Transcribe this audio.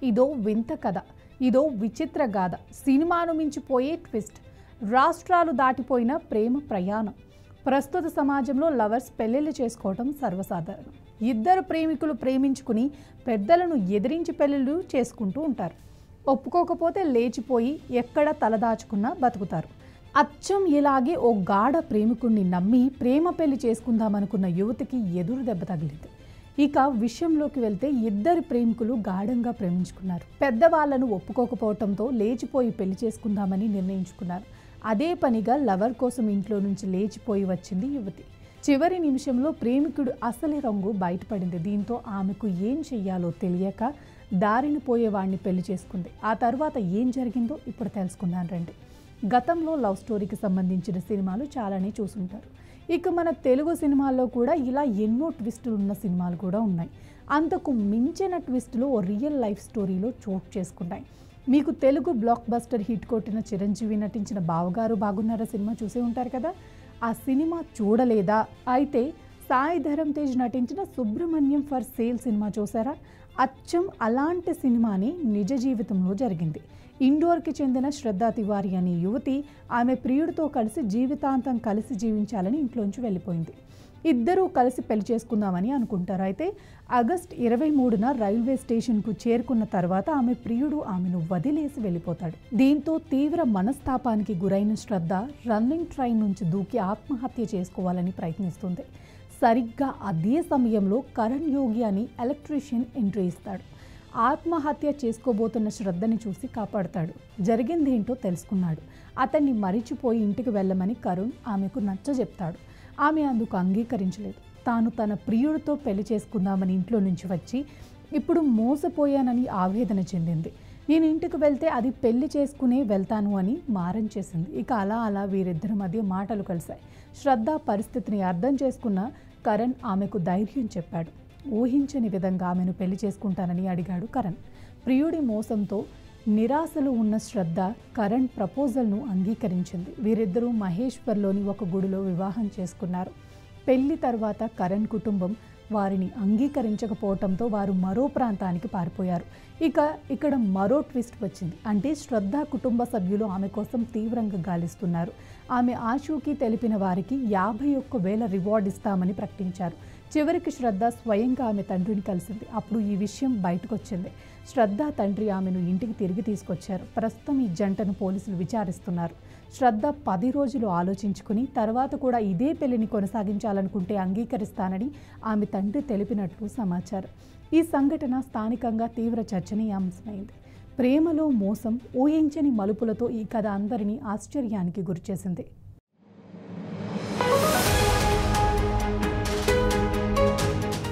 ఇదో వింత కథ, ఇదో విచిత్ర గాథ, సినిమాను మించిపోయే ట్విస్ట్, రాష్ట్రాలు దాటిపోయిన ప్రేమ ప్రయాణం. ప్రస్తుత సమాజంలో లవర్స్ పెళ్లిళ్ళు చేసుకోవటం సర్వసాధారణం. ఇద్దరు ప్రేమికులు ప్రేమించుకుని పెద్దలను ఎదిరించి పెళ్లిళ్ళు చేసుకుంటూ ఉంటారు. ఒప్పుకోకపోతే లేచిపోయి ఎక్కడ తలదాచుకున్నా బతుకుతారు. అచ్చం ఇలాగే ఓ గాఢ ప్రేమికుణ్ణి నమ్మి ప్రేమ పెళ్లి చేసుకుందామనుకున్న యువతికి ఎదురు దెబ్బ తగిలింది. ఇక విషయంలోకి వెళ్తే ఇద్దరు ప్రేమికులు గాఢంగా ప్రేమించుకున్నారు. పెద్దవాళ్లను ఒప్పుకోకపోవడంతో లేచిపోయి పెళ్లి చేసుకుందామని నిర్ణయించుకున్నారు. అదే పనిగా లవర్ కోసం ఇంట్లో నుంచి లేచిపోయి వచ్చింది యువతి. చివరి నిమిషంలో ప్రేమికుడు అసలు రంగు బయటపడింది. దీంతో ఆమెకు ఏం చెయ్యాలో తెలియక దారిని పోయేవాడిని పెళ్లి చేసుకుంది. ఆ తర్వాత ఏం జరిగిందో ఇప్పుడు తెలుసుకుందాం రండి. గతంలో లవ్ స్టోరీకి సంబంధించిన సినిమాలు చాలానే చూసుంటారు. ఇక మన తెలుగు సినిమాల్లో కూడా ఇలా ఎన్నో ట్విస్టులు ఉన్న సినిమాలు కూడా ఉన్నాయి. అంతకు మించిన ట్విస్టులు ఓ రియల్ లైఫ్ స్టోరీలో చోటు చేసుకున్నాయి. మీకు తెలుగు బ్లాక్ బస్టర్ హిట్ కొట్టిన చిరంజీవి నటించిన బావగారు బాగున్నారా సినిమా చూసే ఉంటారు కదా. ఆ సినిమా చూడలేదా? అయితే సాయి ధరమ్ తేజ్ నటించిన సుబ్రహ్మణ్యం ఫర్ సేల్ సినిమా చూసారా? అచ్చం అలాంటి సినిమాని నిజ జీవితంలో జరిగింది. ఇండోర్కి చెందిన శ్రద్ధా తివారీ అనే యువతి ఆమె ప్రియుడితో కలిసి జీవితాంతం కలిసి జీవించాలని ఇంట్లోంచి వెళ్ళిపోయింది. ఇద్దరూ కలిసి పెళ్లి చేసుకుందామని అనుకుంటారు. అయితే ఆగస్టు 23న రైల్వే స్టేషన్కు చేరుకున్న తర్వాత ఆమె ప్రియుడు ఆమెను వదిలేసి వెళ్ళిపోతాడు. దీంతో తీవ్ర మనస్తాపానికి గురైన శ్రద్ధ రన్నింగ్ ట్రైన్ నుంచి దూకి ఆత్మహత్య చేసుకోవాలని ప్రయత్నిస్తుంది. సరిగ్గా అదే సమయంలో కరణ్ యోగి అని ఎలక్ట్రీషియన్ ఎంట్రీ ఇస్తాడు. ఆత్మహత్య చేసుకోబోతున్న శ్రద్ధని చూసి కాపాడుతాడు. జరిగిందేంటో తెలుసుకున్నాడు. అతన్ని మరిచిపోయి ఇంటికి వెళ్ళమని కరుణ్ ఆమెకు నచ్చజెప్తాడు. ఆమె అందుకు అంగీకరించలేదు. తాను తన ప్రియుడితో పెళ్లి చేసుకుందామని ఇంట్లో నుంచి వచ్చి ఇప్పుడు మోసపోయానని ఆవేదన చెందింది. నేను ఇంటికి వెళ్తే అది పెళ్లి చేసుకునే వెళ్తాను అని మారం చేసింది. ఇక అలా వీరిద్దరి మధ్య మాటలు కలిశాయి. శ్రద్ధ పరిస్థితిని అర్థం చేసుకున్న కరణ్ ఆమెకు ధైర్యం చెప్పాడు. ఊహించని విధంగా ఆమెను పెళ్లి చేసుకుంటానని అడిగాడు కరణ్. ప్రియుడి మోసంతో నిరాశలు ఉన్న శ్రద్ధ కరణ్ ప్రపోజల్ను అంగీకరించింది. వీరిద్దరూ మహేశ్వర్లోని ఒక గుడిలో వివాహం చేసుకున్నారు. పెళ్లి తర్వాత కరణ్ కుటుంబం వారిని అంగీకరించకపోవడంతో వారు మరో ప్రాంతానికి పారిపోయారు. ఇక్కడ మరో ట్విస్ట్ వచ్చింది. అంటే శ్రద్ధ కుటుంబ సభ్యులు ఆమె కోసం తీవ్రంగా గాలిస్తున్నారు. ఆమె ఆచూకీ తెలిపిన వారికి 51,000 రివార్డ్ ఇస్తామని ప్రకటించారు. చివరికి శ్రద్ధ స్వయంగా ఆమె తండ్రిని కలిసింది. అప్పుడు ఈ విషయం బయటకు వచ్చింది. శ్రద్ధ తండ్రి ఆమెను ఇంటికి తిరిగి తీసుకొచ్చారు. ప్రస్తుతం ఈ జంటను పోలీసులు విచారిస్తున్నారు. శ్రద్ధ 10 రోజులు ఆలోచించుకుని తర్వాత కూడా ఇదే పెళ్లిని కొనసాగించాలనుకుంటే అంగీకరిస్తానని ఆమె తండ్రి తెలిపినట్లు సమాచారం. ఈ సంఘటన స్థానికంగా తీవ్ర చర్చనీయాంశమైంది. ప్రేమలో మోసం, ఊహించని మలుపులతో ఈ కథ అందరినీ ఆశ్చర్యానికి గురిచేసింది.